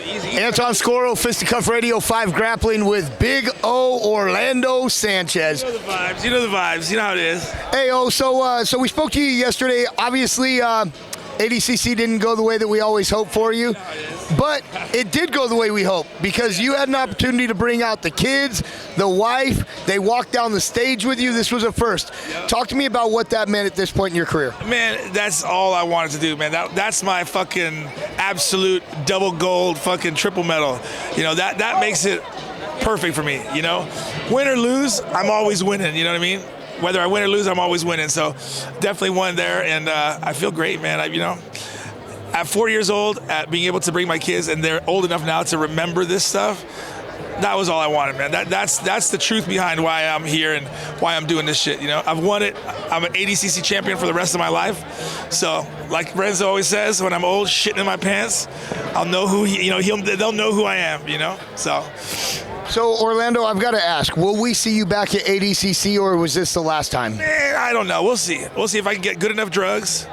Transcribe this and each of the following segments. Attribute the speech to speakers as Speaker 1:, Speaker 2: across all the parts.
Speaker 1: Easy.
Speaker 2: Anton Scoro, Fisticuff Radio 5 grappling with Big O Orlando Sanchez.
Speaker 1: You know the vibes. You know the vibes. You know how it is.
Speaker 2: Hey, O, so we spoke to you yesterday. Obviously, ADCC didn't go the way that we always hope for you, but it did go the way we hoped because you had an opportunity to bring out the kids, the wife. They walked down the stage with you. This was a first. Yep. Talk to me about what that meant at this point in your career.
Speaker 1: Man, that's all I wanted to do, man. That's my fucking absolute double gold fucking triple medal. You know, that makes it perfect for me, you know. Win or lose, I'm always winning, you know what I mean? Whether I win or lose, I'm always winning. So definitely won there, and I feel great, man. At 4 years old, at being able to bring my kids, and they're old enough now to remember this stuff, that was all I wanted, man. That's the truth behind why I'm here and why I'm doing this shit, you know. I've won it. I'm an ADCC champion for the rest of my life. So, like Renzo always says, when I'm old, shitting in my pants, I'll know who they'll know who I am, you know. So
Speaker 2: Orlando, I've got to ask, will we see you back at ADCC, or was this the last time?
Speaker 1: Man, I don't know. We'll see. We'll see if I can get good enough drugs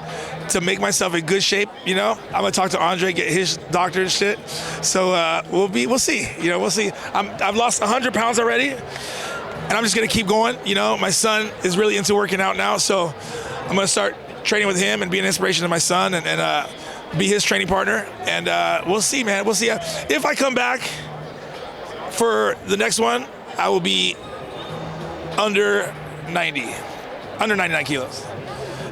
Speaker 1: to make myself in good shape, you know. I'm gonna talk to Andre, get his doctor and shit. So we'll see. You know, we'll see. I've lost 100 pounds already, and I'm just gonna keep going. You know, my son is really into working out now, so I'm gonna start training with him and be an inspiration to my son and be his training partner. And we'll see, man. We'll see. If I come back for the next one, I will be under 99 kilos.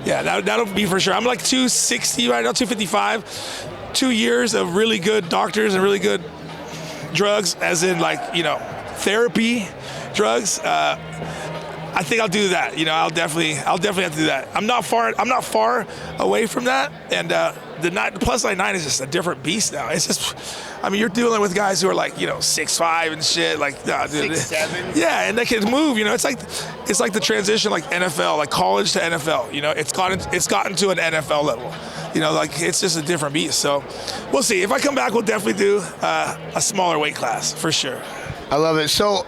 Speaker 1: Yeah, that'll be for sure. I'm like 260 right now, 255. 2 years of really good doctors and really good drugs, as in like, you know, therapy drugs. I think I'll do that. You know, I'll definitely have to do that. I'm not far away from that. And the plus 99 is just a different beast now. It's just, I mean, you're dealing with guys who are like, you know, 6'5" and shit, like
Speaker 2: 6'7".
Speaker 1: Yeah, and they can move. You know, it's like the transition, like NFL, like college to NFL. You know, it's gotten to an NFL level. You know, like it's just a different beast. So we'll see. If I come back, we'll definitely do a smaller weight class for sure.
Speaker 2: I love it. So,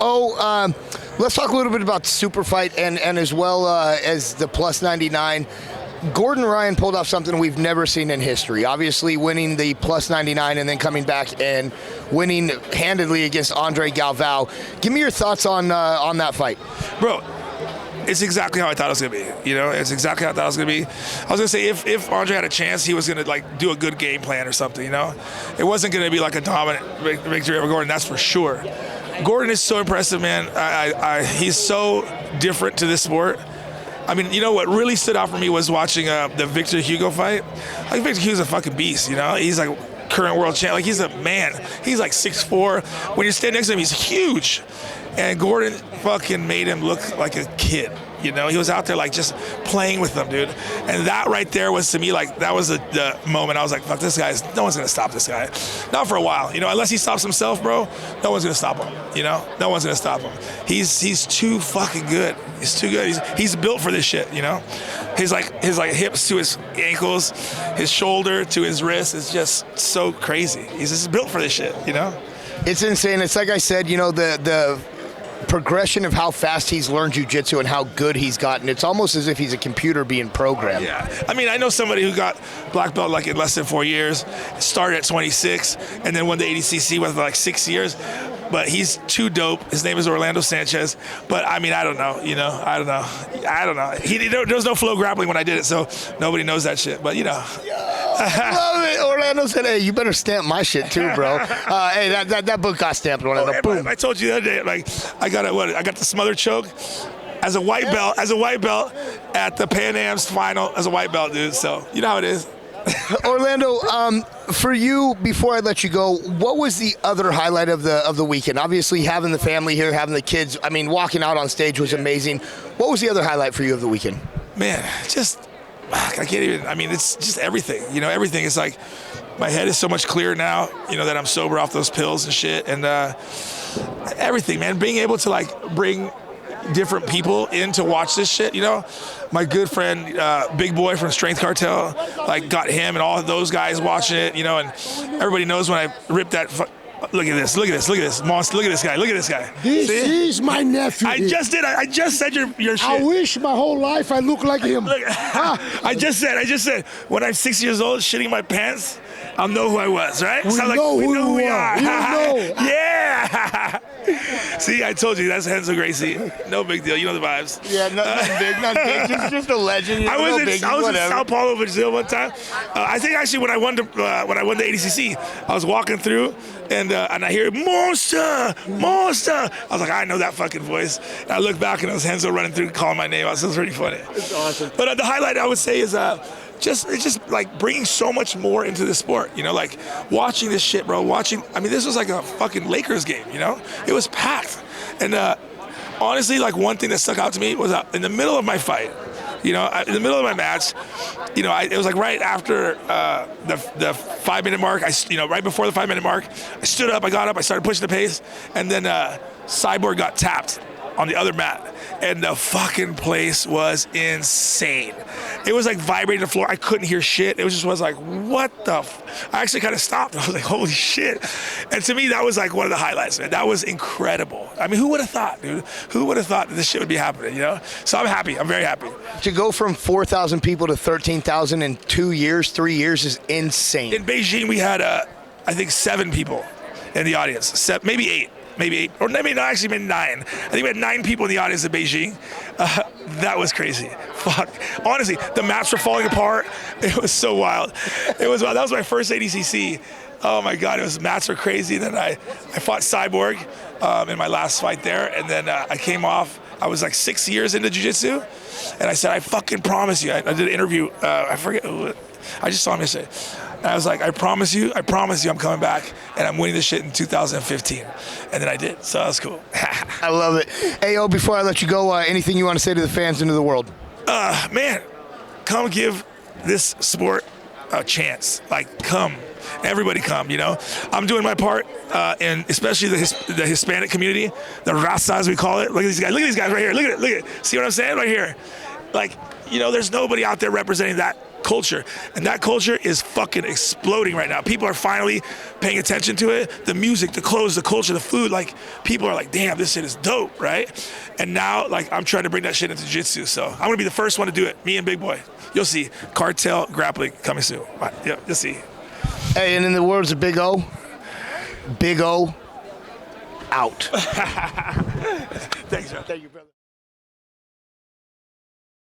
Speaker 2: let's talk a little bit about the super fight and as well as the plus 99. Gordon Ryan pulled off something we've never seen in history. Obviously winning the plus 99 and then coming back and winning handedly against Andre Galvao. Give me your thoughts on that fight.
Speaker 1: Bro, it's exactly how I thought it was going to be. You know, it's exactly how I thought it was going to be. I was going to say if Andre had a chance, he was going to like do a good game plan or something, you know. It wasn't going to be like a dominant victory over Gordon, that's for sure. Gordon is so impressive, man. He's so different to this sport. I mean, you know what really stood out for me was watching the Victor Hugo fight. Like, Victor Hugo's a fucking beast, you know? He's like current world champ. Like, he's a man. He's like 6'4". When you stand next to him, he's huge. And Gordon fucking made him look like a kid. You know, he was out there like just playing with them, dude. And that right there was, to me, like, that was the moment I was like, fuck, this guy, no one's gonna stop this guy. Not for a while, you know, unless he stops himself, bro, no one's gonna stop him, you know? No one's gonna stop him. He's too fucking good. He's too good. He's built for this shit, you know? His hips to his ankles, his shoulder to his wrist is just so crazy. He's just built for this shit, you know?
Speaker 2: It's insane. It's like I said, you know, the progression of how fast he's learned jiu-jitsu and how good he's gotten. It's almost as if he's a computer being programmed.
Speaker 1: Yeah. I mean, I know somebody who got black belt like in less than 4 years, started at 26, and then won the ADCC with like 6 years. But he's too dope. His name is Orlando Sanchez. But I mean, I don't know. You know, I don't know. There was no flow grappling when I did it, so nobody knows that shit. But you know.
Speaker 2: I love it. Orlando said, "Hey, you better stamp my shit too, bro." Hey, that book got stamped. Orlando. Boom.
Speaker 1: I told you the other day, like I got the smother choke as a white belt at the Pan Am's final as a white belt, dude. So you know how it is.
Speaker 2: Orlando, for you, before I let you go, what was the other highlight of the weekend? Obviously, having the family here, having the kids. I mean, walking out on stage was amazing. What was the other highlight for you of the weekend?
Speaker 1: Man, just I can't even. I mean, it's just everything. You know, everything. It's like my head is so much clearer now. You know that I'm sober off those pills and shit, and everything, man. Being able to like bring different people in to watch this shit, you know. My good friend Big Boy from Strength Cartel, like got him and all of those guys watching it, you know. And everybody knows when I ripped that. Look at this monster. Look at this guy.
Speaker 3: This is my nephew.
Speaker 1: I just said your shit.
Speaker 3: I wish my whole life I look like him.
Speaker 1: Look, I just said when I'm 6 years old, shitting my pants, I'll know who I was, right?
Speaker 3: We know who you are. You know.
Speaker 1: Yeah. See, I told you, that's Renzo Gracie. No big deal. You know the vibes.
Speaker 2: Yeah, nothing big, nothing big. Just a legend.
Speaker 1: I was,
Speaker 2: no
Speaker 1: in,
Speaker 2: biggie,
Speaker 1: I was in
Speaker 2: whatever.
Speaker 1: Sao Paulo, Brazil one time. I think actually when I won the ADCC, I was walking through and I hear monster. I was like, I know that fucking voice. And I look back and it was Renzo running through calling my name. It was pretty funny.
Speaker 2: It's awesome.
Speaker 1: But the highlight I would say is it's just like bringing so much more into the sport, you know, like watching this shit, bro. I mean, this was like a fucking Lakers game, you know? It was packed. And honestly, like one thing that stuck out to me was in the middle of my fight, you know, in the middle of my match, you know, it was like right after the 5 minute mark, right before the 5 minute mark, I stood up, I got up, I started pushing the pace, and then Cyborg got tapped on the other mat, and the fucking place was insane. It was like vibrating the floor. I couldn't hear shit. It was like, what the I actually kind of stopped. I was like, holy shit. And to me, that was like one of the highlights, man. That was incredible. I mean, who would have thought, dude? Who would have thought that this shit would be happening, you know? So I'm happy. I'm very happy.
Speaker 2: To go from 4,000 people to 13,000 in 3 years is insane.
Speaker 1: In Beijing, we had, I think, 7 people in the audience. Maybe 8. Or maybe 9. I think we had 9 people in the audience in Beijing. That was crazy. Fuck. Honestly, the mats were falling apart. It was so wild. That was my first ADCC. Oh my God, mats were crazy. Then I fought Cyborg in my last fight there, and then I came off. I was like 6 years into jiu-jitsu, and I said, I fucking promise you. I did an interview. I forget who. I just saw him yesterday. And I was like, I promise you, I'm coming back, and I'm winning this shit in 2015. And then I did, so that was cool.
Speaker 2: I love it. Ayo, before I let you go, anything you want to say to the fans and to the world?
Speaker 1: Man, come give this sport a chance. Like, come. Everybody come, you know? I'm doing my part, and especially the Hispanic community, the raza as we call it. Look at these guys right here. Look at it. See what I'm saying right here? Like, you know, there's nobody out there representing that culture, and that culture is fucking exploding right now. People are finally paying attention to it. The music, the clothes, the culture, the food, like, people are like, damn, this shit is dope, right? And now, like, I'm trying to bring that shit into jiu-jitsu, so I'm gonna be the first one to do it, me and Big Boy. You'll see. Cartel grappling coming soon. Yeah, you'll see.
Speaker 2: Hey, and in the words of Big O, Big O out.
Speaker 1: Thanks, bro.
Speaker 2: Thank you, brother.